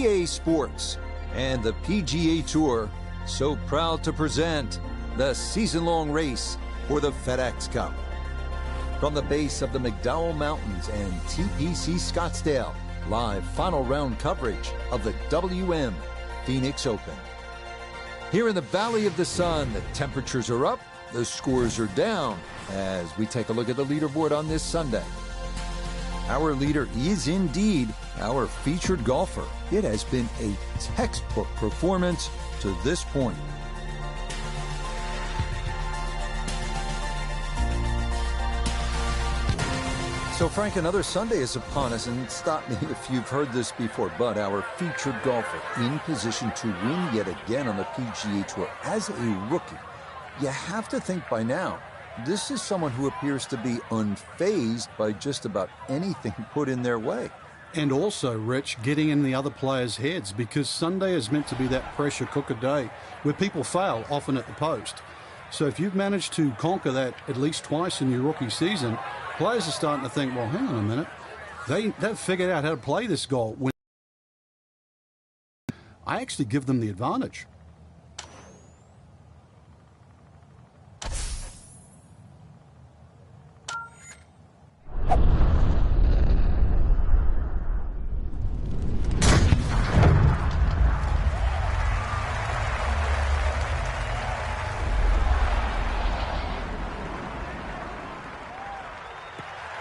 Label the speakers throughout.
Speaker 1: EA Sports and the PGA Tour so proud to present the season-long race for the FedEx Cup. From the base of the McDowell Mountains and TPC Scottsdale, live final round coverage of the WM Phoenix Open. Here in the Valley of the Sun, the temperatures are up, the scores are down, as we take a look at the leaderboard on this Sunday. Our leader is indeed our featured golfer. It has been a textbook performance to this point. So, Frank, another Sunday is upon us, and stop me if you've heard this before, but our featured golfer in position to win yet again on the PGA Tour as a rookie. You have to think by now, this is someone who appears to be unfazed by just about anything put in their way.
Speaker 2: And also, Rich, getting in the other players' heads, because Sunday is meant to be that pressure cooker day where people fail, often at the post. So if you've managed to conquer that at least twice in your rookie season, players are starting to think, well, hang on a minute. They've figured out how to play this golf. I actually give them the advantage.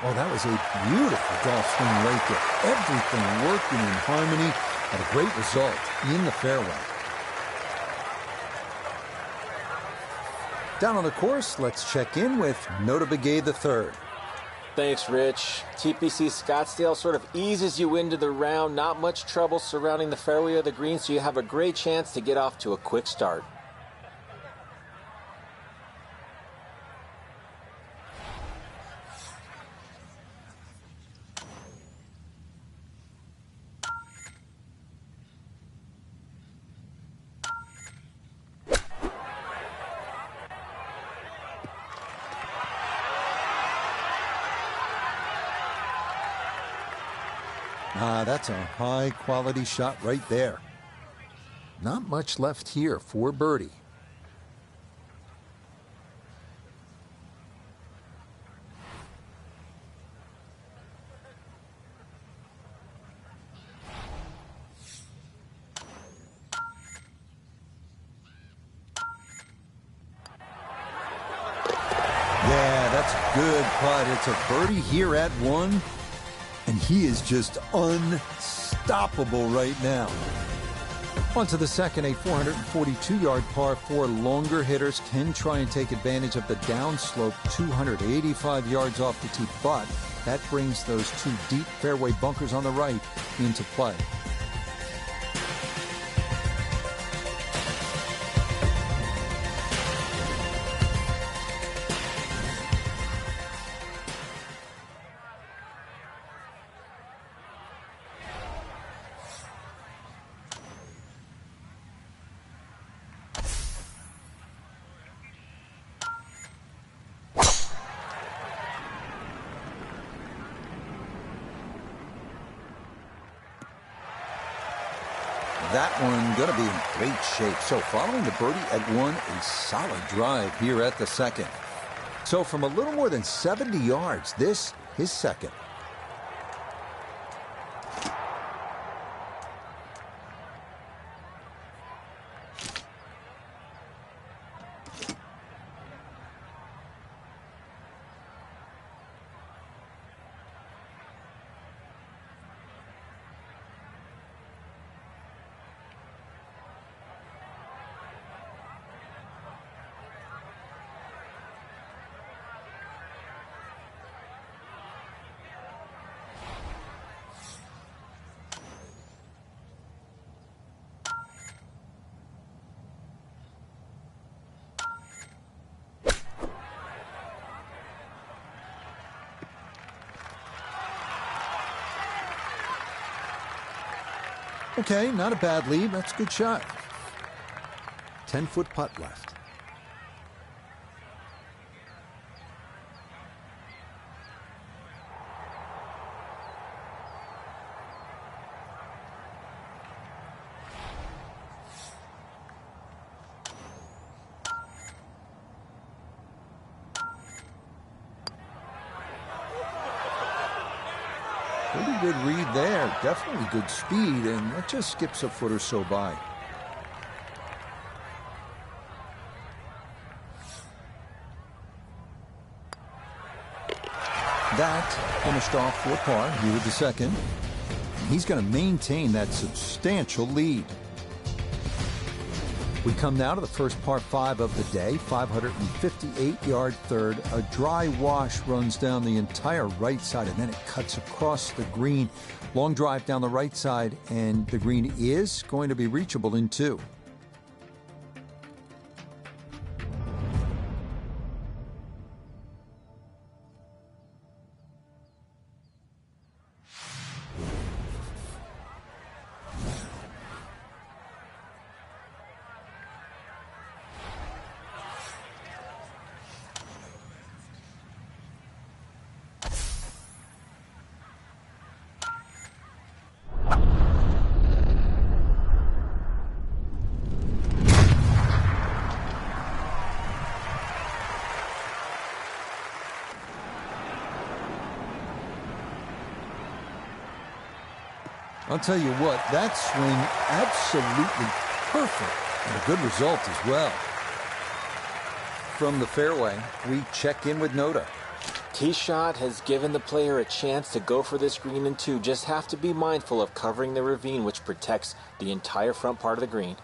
Speaker 1: Oh, that was a beautiful golf swing right there. Everything working in harmony and a great result in the fairway. Down on the course, let's check in with Nota Begay III.
Speaker 3: Thanks, Rich. TPC Scottsdale sort of eases you into the round. Not much trouble surrounding the fairway of the green, so you have a great chance to get off to a quick start.
Speaker 1: That's a high-quality shot right there. Not much left here for birdie. Yeah, that's a good putt. It's a birdie here at one. And he is just unstoppable right now. On to the second, a 442-yard par 4. Longer hitters can try and take advantage of the downslope, 285 yards off the tee, but that brings those two deep fairway bunkers on the right into play. That one going to be in great shape. So following the birdie at one, a solid drive here at the second. So from a little more than 70 yards, this is second. Okay, not a bad lead. That's a good shot. 10-foot putt left. Pretty good read there. Definitely good speed, and that just skips a foot or so by. That finished off for par here with the second. He's going to maintain that substantial lead. We come now to the first par 5 of the day, 558-yard third. A dry wash runs down the entire right side, and then it cuts across the green. Long drive down the right side, and the green is going to be reachable in 2. I'll tell you what, that swing absolutely perfect, and a good result as well. From the fairway, we check in with Noda.
Speaker 3: Tee shot has given the player a chance to go for this green in 2. Just have to be mindful of covering the ravine, which protects the entire front part of the green.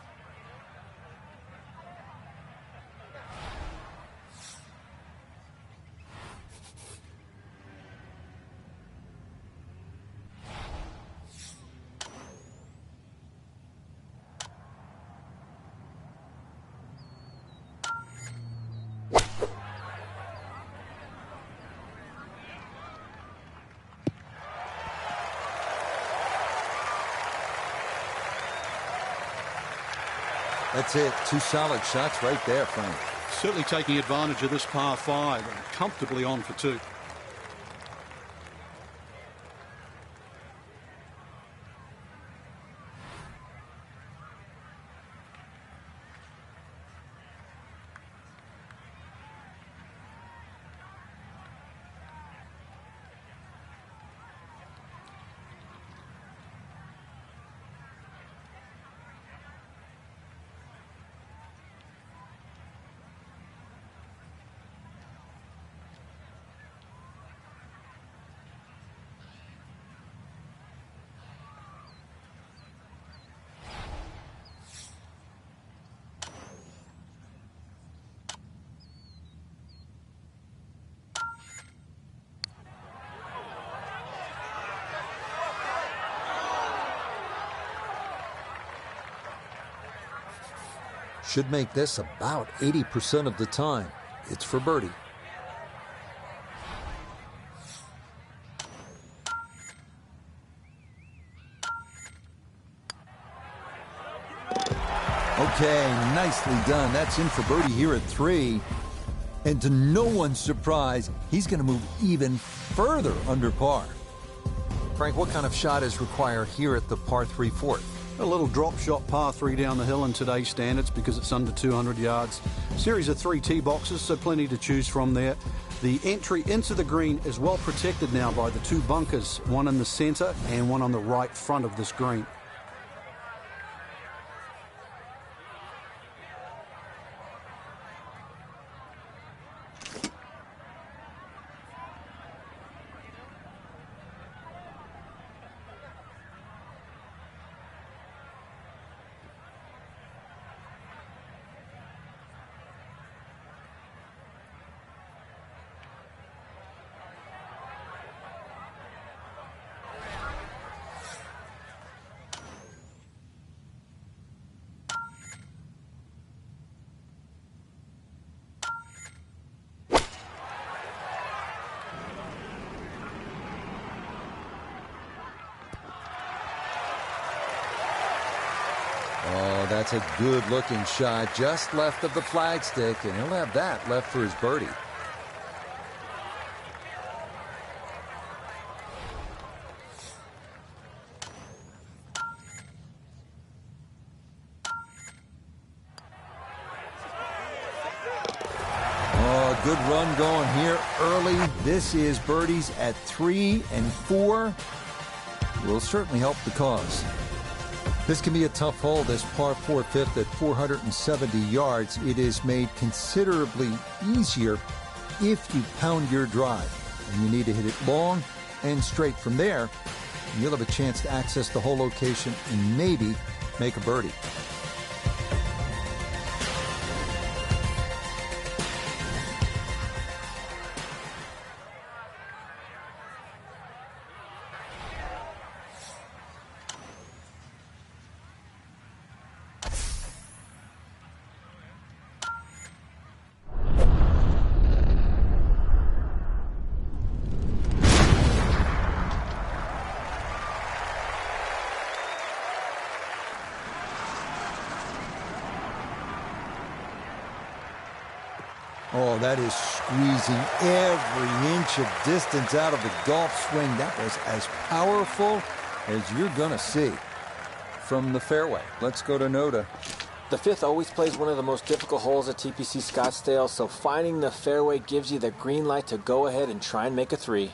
Speaker 1: That's it. 2 solid shots right there, Frank.
Speaker 2: Certainly taking advantage of this par 5 and comfortably on for 2.
Speaker 1: Should make this about 80% of the time. It's for birdie. Okay, nicely done. That's in for birdie here at 3. And to no one's surprise, he's going to move even further under par. Frank, what kind of shot is required here at the par 3 fourth?
Speaker 2: A little drop shot par 3 down the hill in today's standards because it's under 200 yards. Series of 3 tee boxes, so plenty to choose from there. The entry into the green is well protected now by the 2 bunkers, one in the center and one on the right front of this green.
Speaker 1: Oh, that's a good-looking shot just left of the flagstick, and he'll have that left for his birdie. Oh, good run going here early. This is birdies at 3 and 4. will certainly help the cause. This can be a tough hole, this par 4 fifth at 470 yards. It is made considerably easier if you pound your drive. And you need to hit it long and straight. From there, you'll have a chance to access the whole location and maybe make a birdie. Oh, that is squeezing every inch of distance out of the golf swing. That was as powerful as you're going to see. From the fairway, let's go to Noda.
Speaker 3: The fifth always plays one of the most difficult holes at TPC Scottsdale, so finding the fairway gives you the green light to go ahead and try and make a three.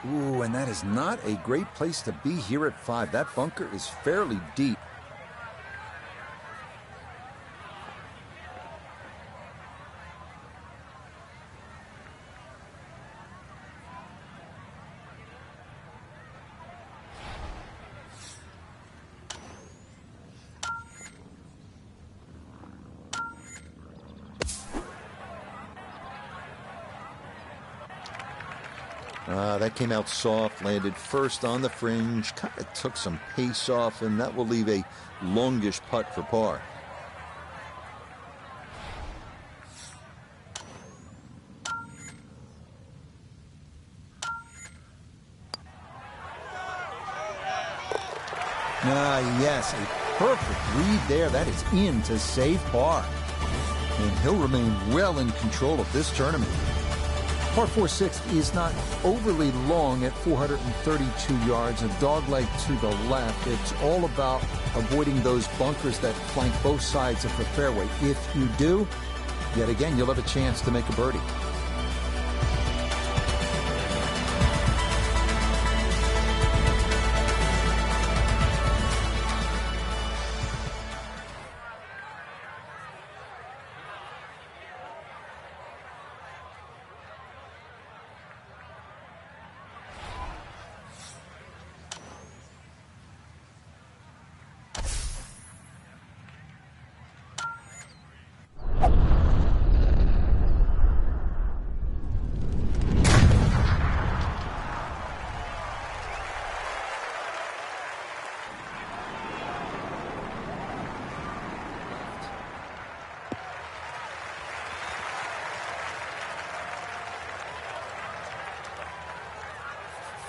Speaker 1: Ooh, and that is not a great place to be here at 5. That bunker is fairly deep. That came out soft, landed first on the fringe, kind of took some pace off, and that will leave a longish putt for par. Yes, a perfect read there. That is in to save par. And he'll remain well in control of this tournament. Par 4/6 is not overly long at 432 yards, a dogleg to the left. It's all about avoiding those bunkers that flank both sides of the fairway. If you do, yet again, you'll have a chance to make a birdie.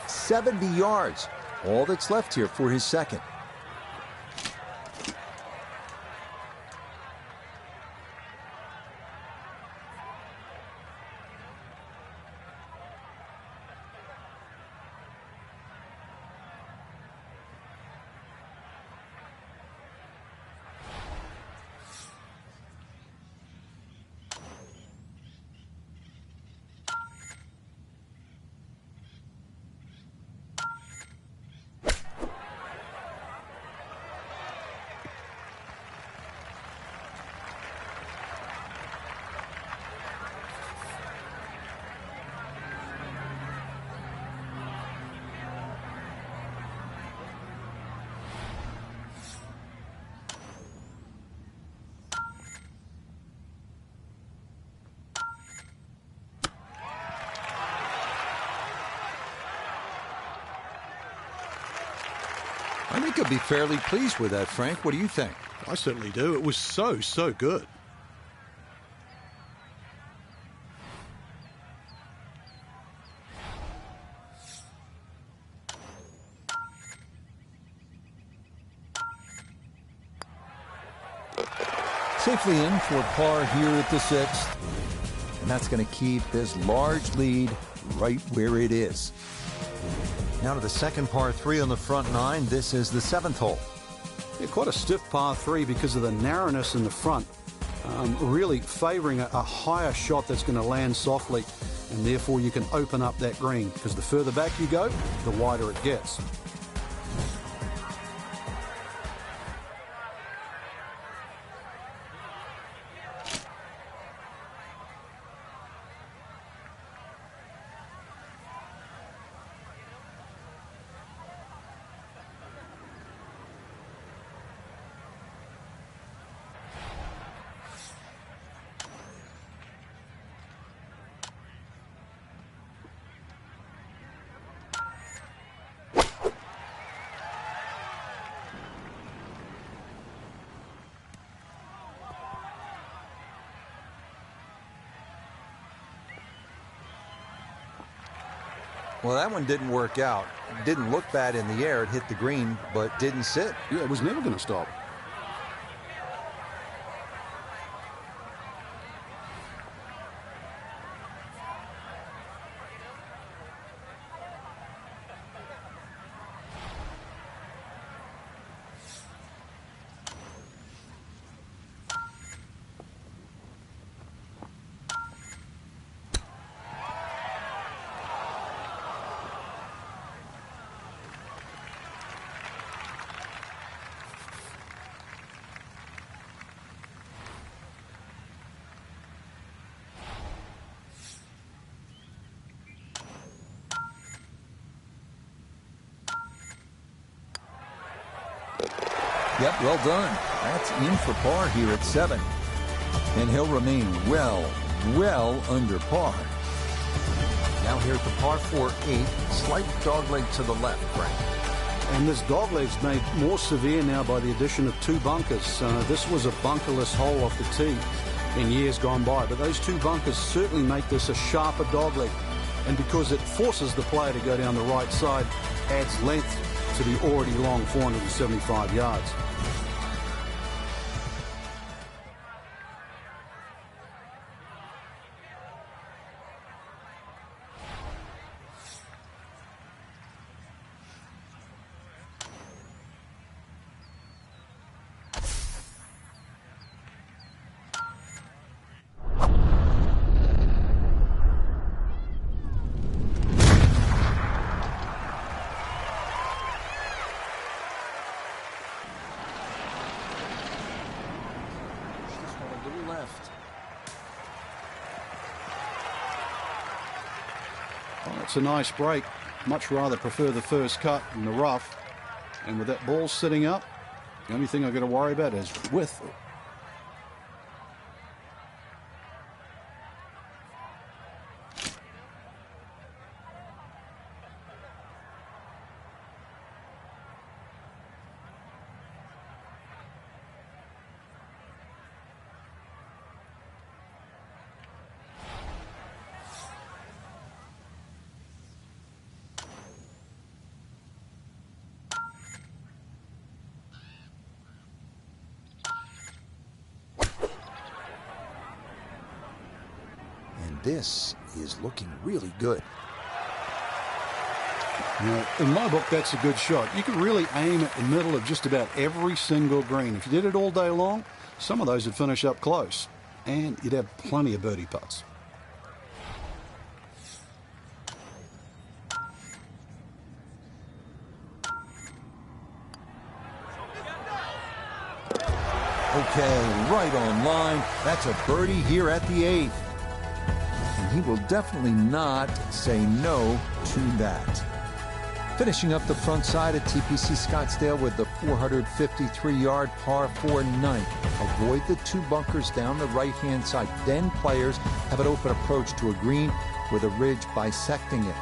Speaker 1: .70 yards. All that's left here for his second. I think he'll be fairly pleased with that, Frank. What do you think?
Speaker 2: I certainly do. It was so good.
Speaker 1: Safely in for par here at the 6th. And that's going to keep this large lead right where it is. Now to the second par 3 on the front 9. This is the 7th hole.
Speaker 2: Yeah, quite a stiff par 3 because of the narrowness in the front. Really favouring a higher shot that's going to land softly, and therefore you can open up that green, because the further back you go, the wider it gets.
Speaker 1: Well, that one didn't work out. It didn't look bad in the air. It hit the green, but didn't sit.
Speaker 2: Yeah, it was never going to stop.
Speaker 1: Yep, well done. That's in for par here at 7. And he'll remain well under par. Now here at the par 4-8, slight dogleg to the left, Frank.
Speaker 2: And this dogleg's made more severe now by the addition of 2 bunkers. This was a bunkerless hole off the tee in years gone by, but those 2 bunkers certainly make this a sharper dogleg. And because it forces the player to go down the right side, adds length to the already long 475 yards. Well, it's a nice break. Much rather prefer the first cut in the rough. And with that ball sitting up, the only thing I've got to worry about is width.
Speaker 1: This is looking really good.
Speaker 2: Now, in my book, that's a good shot. You can really aim at the middle of just about every single green. If you did it all day long, some of those would finish up close, and you'd have plenty of birdie putts.
Speaker 1: Okay, right on line. That's a birdie here at the 8th. He will definitely not say no to that. Finishing up the front side at TPC Scottsdale with the 453-yard par 4 ninth. Avoid the 2 bunkers down the right-hand side. Then players have an open approach to a green with a ridge bisecting it.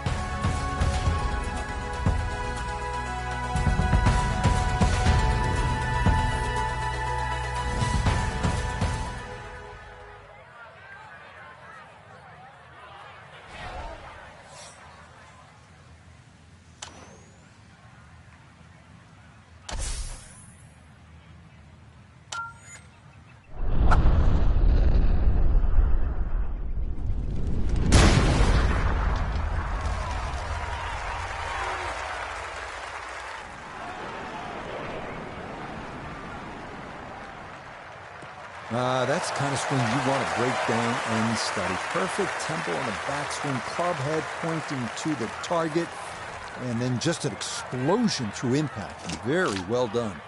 Speaker 1: That's the kind of swing you want to break down and study. Perfect tempo on the backswing, club head pointing to the target, and then just an explosion through impact. Very well done.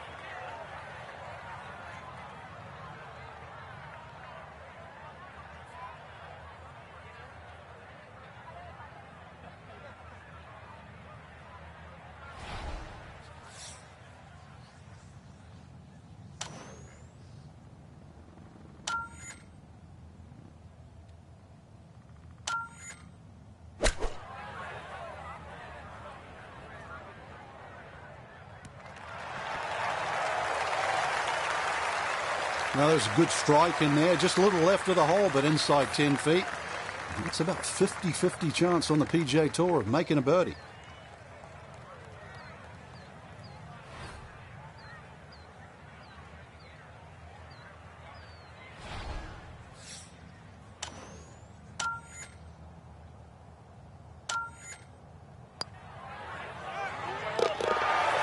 Speaker 2: Now, there's a good strike in there, just a little left of the hole, but inside 10 feet. It's about 50-50 chance on the PGA Tour of making a birdie.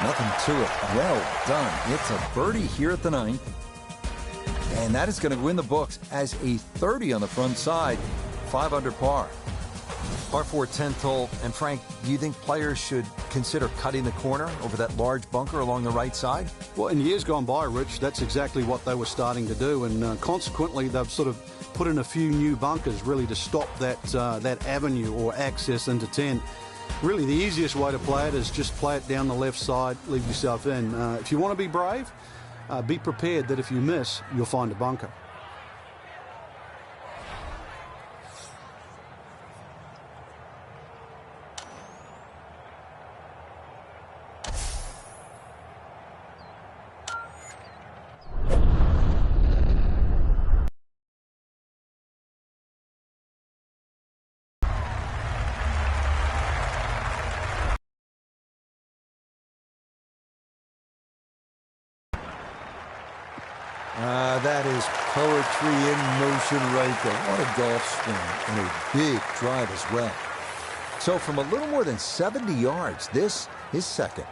Speaker 1: Nothing to it. Well done. It's a birdie here at the 9th. And that is going to go in the books as a 30 on the front side, 5 under par. Par 4 10th hole. And Frank, do you think players should consider cutting the corner over that large bunker along the right side?
Speaker 2: Well, in years gone by, Rich, that's exactly what they were starting to do. And consequently, they've sort of put in a few new bunkers really to stop that avenue or access into 10. Really, the easiest way to play it is just play it down the left side, leave yourself in. If you want to be brave, be prepared that if you miss, you'll find a bunker.
Speaker 1: That is poetry in motion right there. What a golf swing, and a big drive as well. So from a little more than 70 yards, this is second.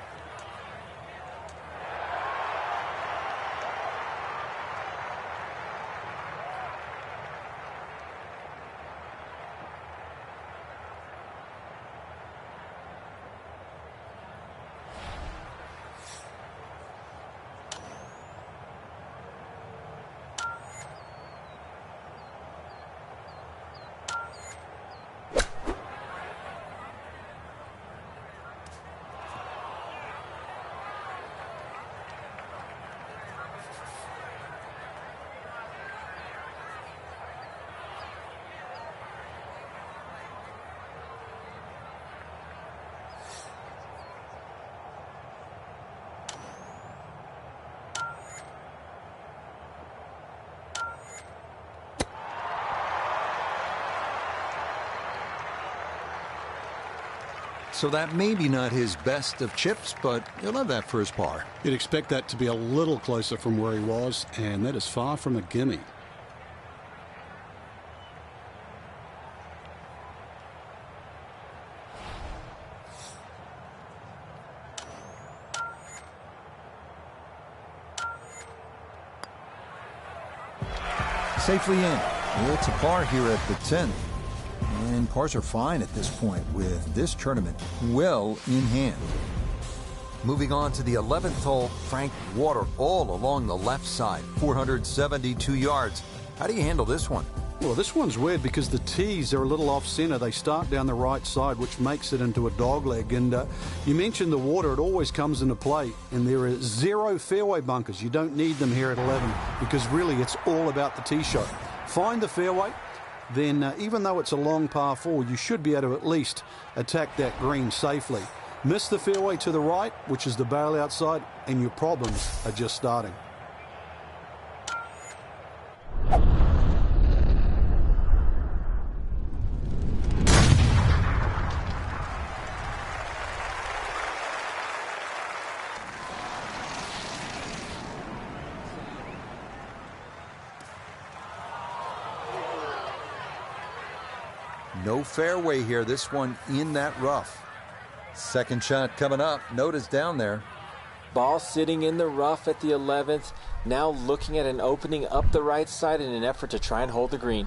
Speaker 1: So that may be not his best of chips, but he'll have that for his par.
Speaker 2: You'd expect that to be a little closer from where he was, and that is far from a gimme.
Speaker 1: Safely in. It's a par here at the 10th. And pars are fine at this point with this tournament well in hand. Moving on to the 11th hole, Frank, water all along the left side, 472 yards. How do you handle this one?
Speaker 2: Well, this one's weird because the tees are a little off-center. They start down the right side, which makes it into a dogleg. And you mentioned the water. It always comes into play. And there are 0 fairway bunkers. You don't need them here at 11 because really it's all about the tee shot. Find the fairway. Then even though it's a long par 4, you should be able to at least attack that green safely. Miss the fairway to the right, which is the barrel outside, and your problems are just starting.
Speaker 1: No fairway here, this one in that rough. Second shot coming up. Notice down there.
Speaker 3: Ball sitting in the rough at the 11th. Now looking at an opening up the right side in an effort to try and hold the green.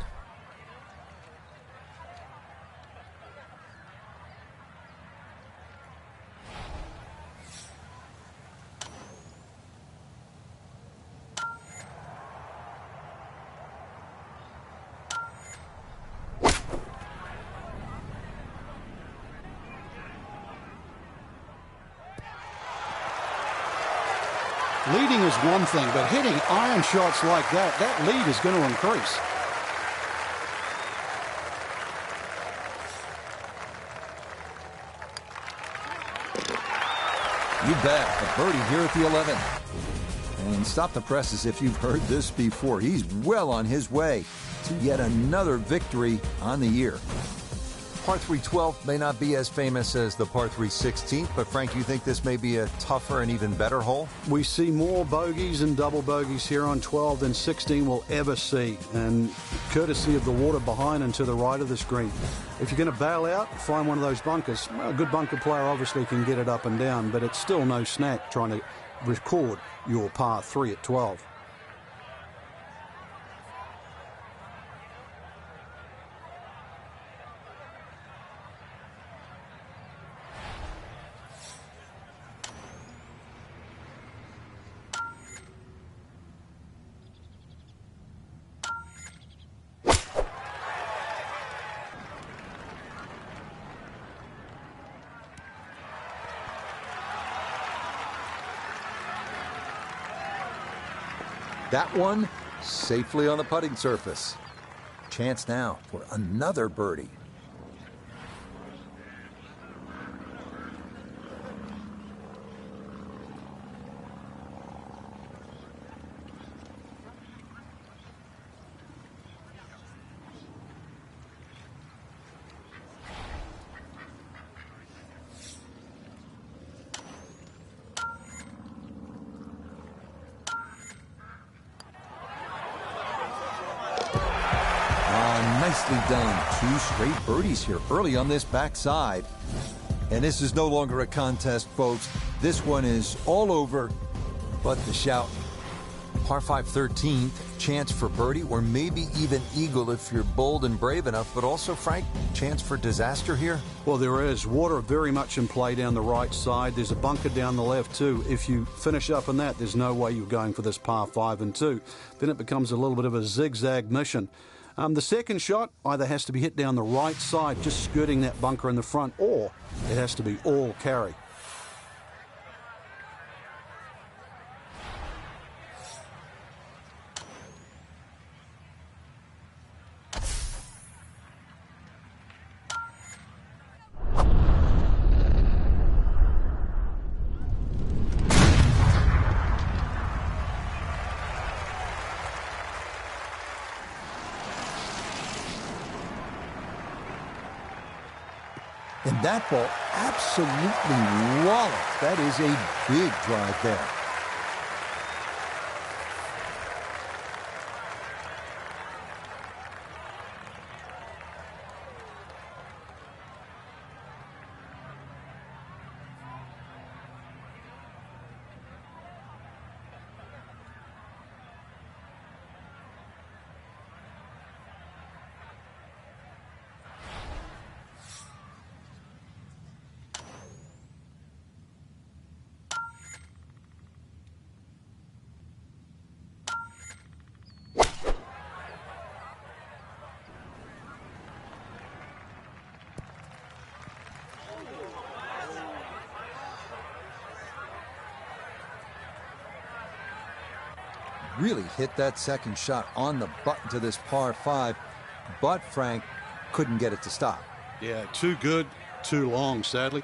Speaker 2: Leading is one thing, but hitting iron shots like that, that lead is going to increase.
Speaker 1: You bet. A birdie here at the 11. And stop the presses if you've heard this before. He's well on his way to yet another victory on the year. Par 3 12 may not be as famous as the Par 3 16th, but Frank, you think this may be a tougher and even better hole?
Speaker 2: We see more bogeys and double bogeys here on 12 than 16 will ever see, and courtesy of the water behind and to the right of this green. If you're going to bail out, find one of those bunkers. Well, a good bunker player obviously can get it up and down, but it's still no snack trying to record your Par 3 at 12.
Speaker 1: That one safely on the putting surface. Chance now for another birdie. Nicely done. 2 straight birdies here early on this backside. And this is no longer a contest, folks. This one is all over but the shout. Par 5 13th, chance for birdie or maybe even eagle if you're bold and brave enough, but also, Frank, chance for disaster here?
Speaker 2: Well, there is. Water very much in play down the right side. There's a bunker down the left too. If you finish up in that, there's no way you're going for this Par 5 and 2. Then it becomes a little bit of a zigzag mission. The second shot either has to be hit down the right side, just skirting that bunker in the front, or it has to be all carry.
Speaker 1: And that ball absolutely walloped. That is a big drive there. Really hit that second shot on the button to this Par 5, but Frank couldn't get it to stop.
Speaker 2: Yeah, too good, too long, sadly.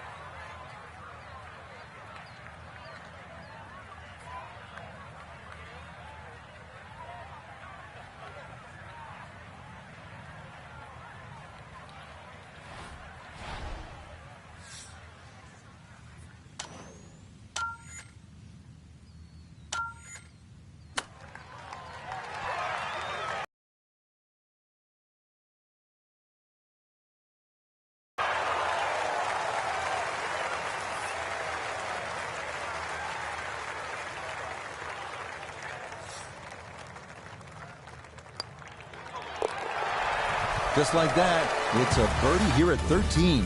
Speaker 1: Just like that, it's a birdie here at 13.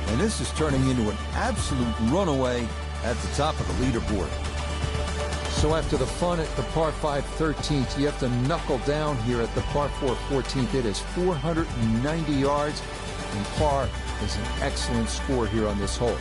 Speaker 1: And this is turning into an absolute runaway at the top of the leaderboard. So after the fun at the par 5 13th, you have to knuckle down here at the par 4 14th. It is 490 yards, and par is an excellent score here on this hole.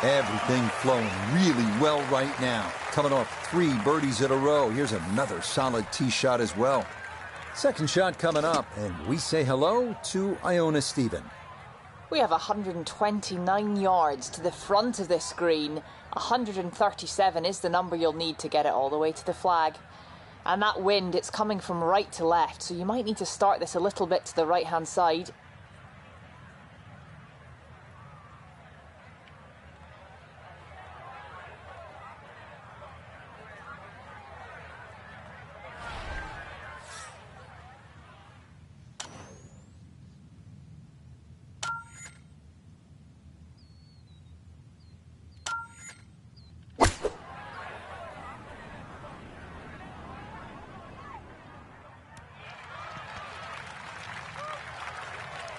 Speaker 1: Everything flowing really well right now. Coming off 3 birdies in a row. Here's another solid tee shot as well. Second shot coming up, and we say hello to Iona Stephen.
Speaker 4: We have 129 yards to the front of this green. 137 is the number you'll need to get it all the way to the flag. And that wind, it's coming from right to left, so you might need to start this a little bit to the right-hand side.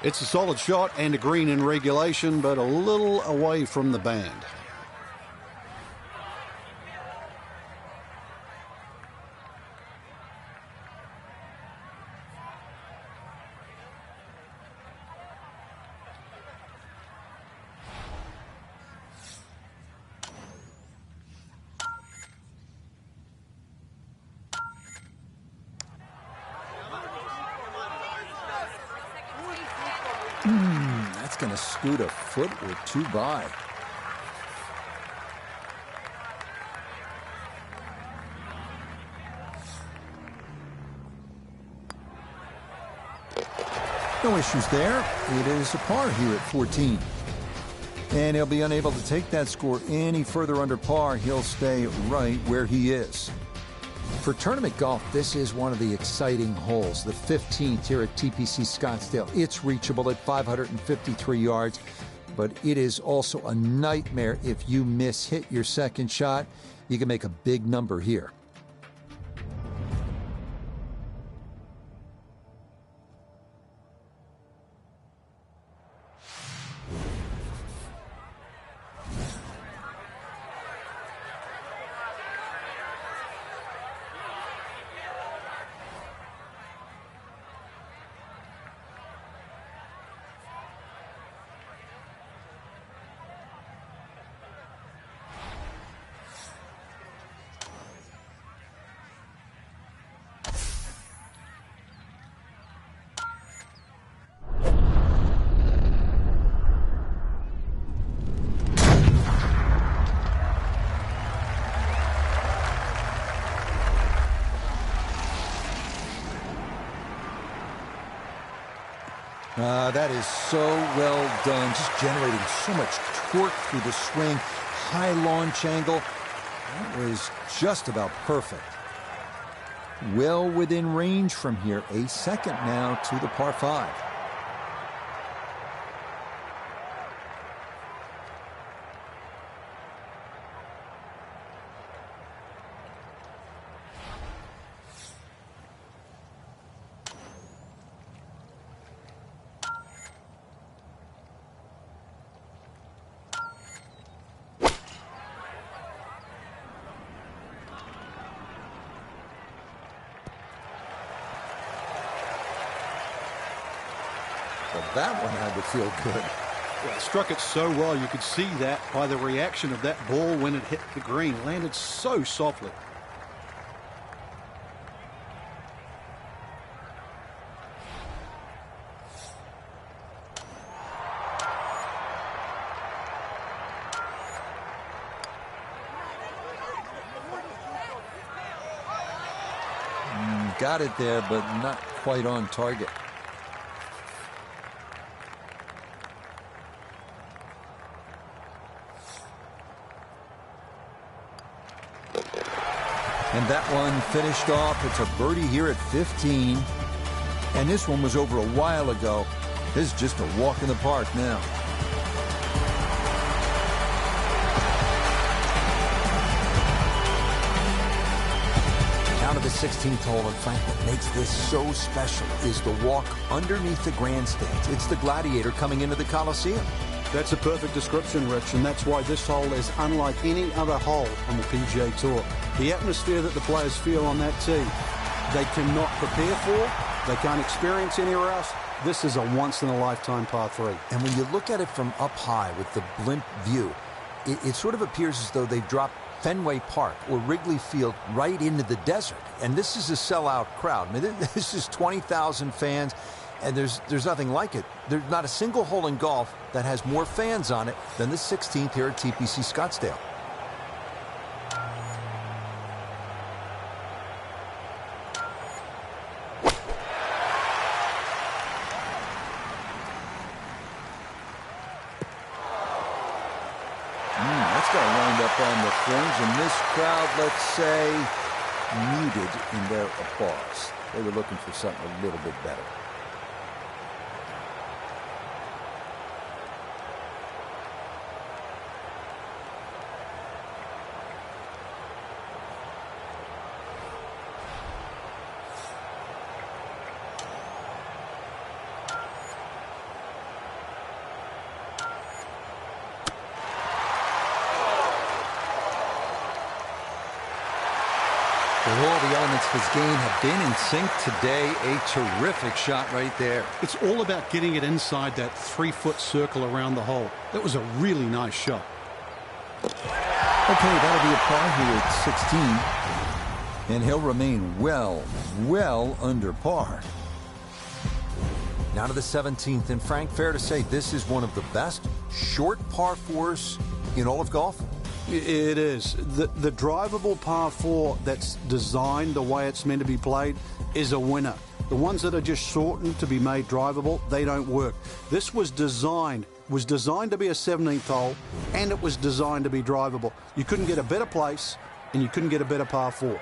Speaker 2: It's a solid shot and a green in regulation, but a little away from the band.
Speaker 1: That's going to scoot a foot or 2 by. No issues there. It is a par here at 14. And he'll be unable to take that score any further under par. He'll stay right where he is. For tournament golf, this is one of the exciting holes, the 15th here at TPC Scottsdale. It's reachable at 553 yards, but it is also a nightmare if you hit your second shot. You can make a big number here. That is so well done, just generating so much torque through the swing. High launch angle. That was just about perfect. Well within range from here. A second now to the par 5. That one had to feel good.
Speaker 2: Well, it struck it so well. You could see that by the reaction of that ball when it hit the green. Landed so softly.
Speaker 1: got it there, but not quite on target. And that one finished off. It's a birdie here at 15. And this one was over a while ago. This is just a walk in the park now. Down to the 16th hole, and Frank, what makes this so special is the walk underneath the grandstands. It's the Gladiator coming into the Coliseum.
Speaker 2: That's a perfect description, Rich, and that's why this hole is unlike any other hole on the PGA Tour. The atmosphere that the players feel on that tee, they cannot prepare for, they can't experience anywhere else. This is a once-in-a-lifetime par 3.
Speaker 1: And when you look at it from up high with the blimp view, it sort of appears as though they've dropped Fenway Park or Wrigley Field right into the desert. And this is a sellout crowd. I mean, this is 20,000 fans. And there's nothing like it. There's not a single hole in golf that has more fans on it than the 16th here at TPC Scottsdale. That's going to wind up on the fringe, and this crowd, let's say, muted in their applause. They were looking for something a little bit better. All the elements of his game have been in sync today. A terrific shot right there.
Speaker 2: It's all about getting it inside that 3-foot circle around the hole. That was a really nice shot.
Speaker 1: Okay, that'll be a par here at 16. And he'll remain well under par. Now to the 17th. And Frank, fair to say this is one of the best short par 4s in all of golf?
Speaker 2: It is. The drivable par 4 that's designed the way it's meant to be played is a winner. The ones that are just shortened to be made drivable, they don't work. This was designed to be a 17th hole, and it was designed to be drivable. You couldn't get a better place, and you couldn't get a better par 4.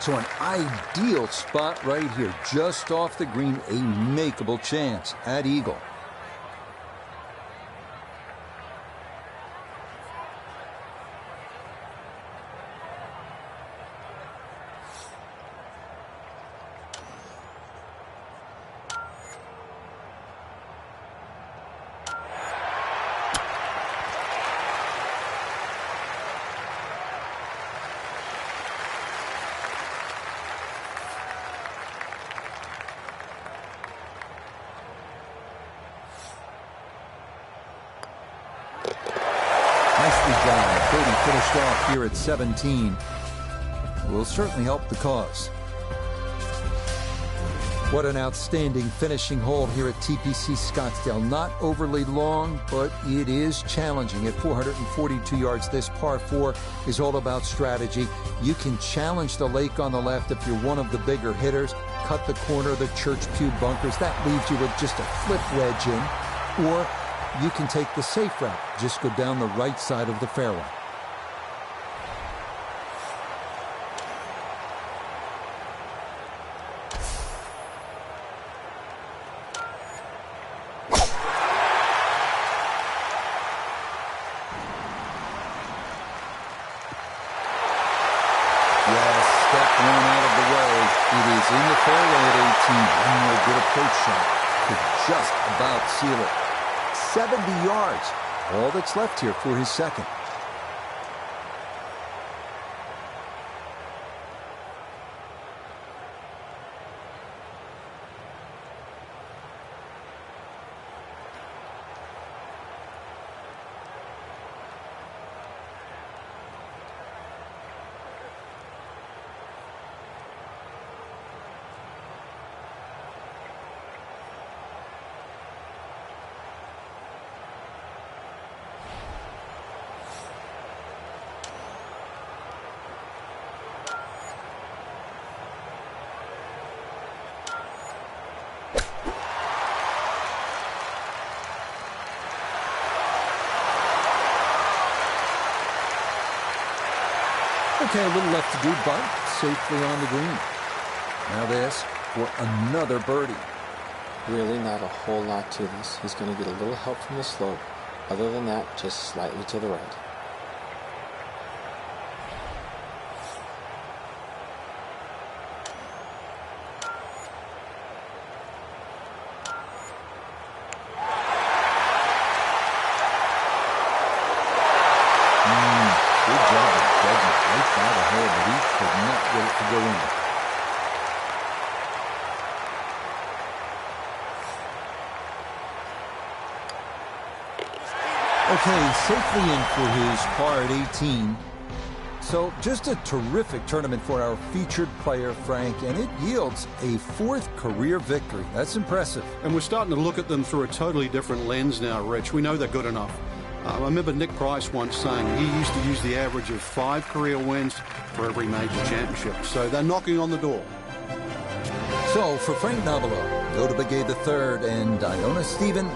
Speaker 1: So an ideal spot right here, just off the green, a makeable chance at eagle. Finished off here at 17 will certainly help the cause. What an outstanding finishing hole here at TPC Scottsdale. Not overly long, but it is challenging. At 442 yards, this par 4 is all about strategy. You can challenge the lake on the left if you're one of the bigger hitters, cut the corner of the Church Pew bunkers. That leaves you with just a flip wedge in. Or you can take the safe route. Just go down the right side of the fairway. Yes, step one out of the way. It is in the fairway at 18. One more good approach shot could just about seal it. 70 yards. All that's left here for his second. Okay, a little left to do, but safely on the green. Now this for another birdie.
Speaker 3: Really not a whole lot to this. He's going to get a little help from the slope. Other than that, just slightly to the right.
Speaker 1: Good job of judging right by the hole, but he could not get it to go in. Okay, safely in for his par at 18. So just a terrific tournament for our featured player, Frank, and it yields a fourth career victory. That's impressive.
Speaker 2: And we're starting to look at them through a totally different lens now, Rich. We know they're good enough. I remember Nick Price once saying he used to use the average of 5 career wins for every major championship. So they're knocking on the door.
Speaker 1: So for Frank Navalo, Go to Begay III, and Iona Stephen,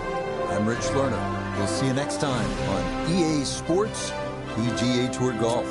Speaker 1: I'm Rich Lerner. We'll see you next time on EA Sports PGA Tour Golf.